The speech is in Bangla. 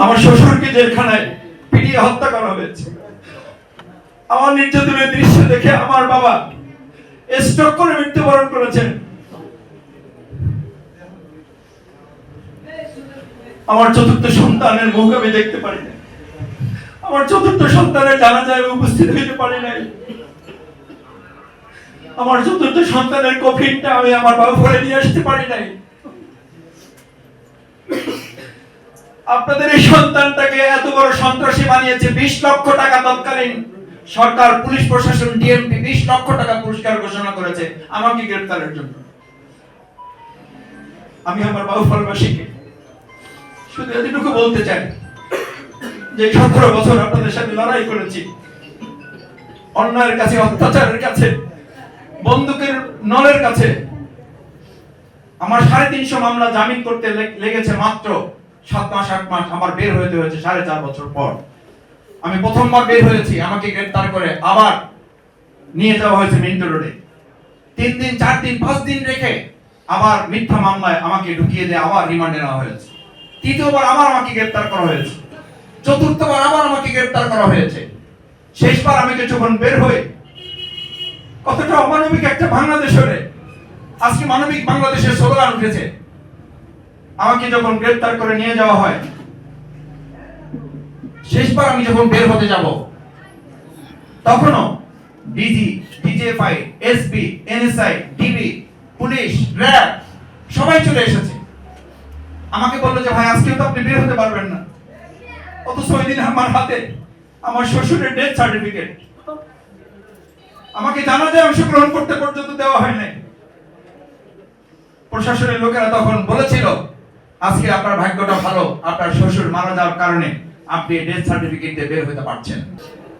আমার শ্বশুরকে জেলখানায় পিটিয়ে হত্যা করা হয়েছে। আমার নির্যাতনের দৃশ্য দেখে আমার বাবা স্ট্রোক করে মৃত্যুবরণ করেছেন। আমার চতুর্থ সন্তানের মুখ আমি দেখতে পারি না। আমার চতুর্থ সন্তানের জানাজায় উপস্থিত হইতে পারি নাই। আমার চতুর্থ সন্তানের কফিনটা আমি আমার বাবা ঘরে নিয়ে আসতে পারি নাই। আপনাদের এই সন্তানটাকে এত বড় সন্ত্রাসী বানিয়েছে। 20 লক্ষ টাকা তৎকালীন সরকার, পুলিশ প্রশাসন, ডিএমপি 20 লক্ষ টাকা পুরস্কার ঘোষণা করেছে আমাকে গ্রেফতারের জন্য। আমি আমার বাউফলবাসীকে শুধু এতটুকু বলতে চাই যে 17 বছর আপনাদের সাথে লড়াই করেছি, অন্যায়ের কাছে, অত্যাচারের কাছে, বন্দুকের নলের কাছে। আমার 350 মামলা জামিন করতে লেগেছে মাত্র 7 মাস 8 মাস। আমার বের হতে হয়েছে 4.5 বছর পর। আমি প্রথমবার বের হয়েছি, আমাকে গ্রেফতার করে আবার নিয়ে যাওয়া হয়েছে মিন্টো রোডে। 3 দিন 4 দিন 5 দিন রেখে আবার মিথ্যা মামলায় আমাকে ঢুকিয়ে দিয়ে আবার রিমান্ডে নেওয়া হয়েছে। তৃতীয়বার আবার আমাকে গ্রেফতার করা হয়েছে। চতুর্থবার আবার আমাকে গ্রেফতার করা হয়েছে। শেষবার আমি যখন বের হই, কতটা অমানবিক একটা বাংলাদেশ হলে আজকে মানবিক বাংলাদেশের স্লোগান উঠেছে। আমাকে যখন গ্রেফতার করে নিয়ে যাওয়া হয়, শেষবার আমি যখন বের হতে যাব, তখনও DG, DGFI, SP, NSI, DB, police, RAB সবাই চলে এসেছে। আমাকে বললো যে ভাই আজকেও তো আপনি বের হতে পারবেন না। অথচ ওই দিন আমার হাতে আমার শ্বশুরের ডেথ সার্টিফিকেট, আমাকে জানাজায় অংশগ্রহণ করতে পর্যন্ত দেওয়া হয় নাই। প্রশাসনের লোকেরা তখন বলেছিল আজকে আপনার ভাগ্যটা ভালো, আপনার শ্বশুর মারা যাওয়ার কারণে আপনি ডেথ সার্টিফিকেট দিয়ে বের হতে পারছেন।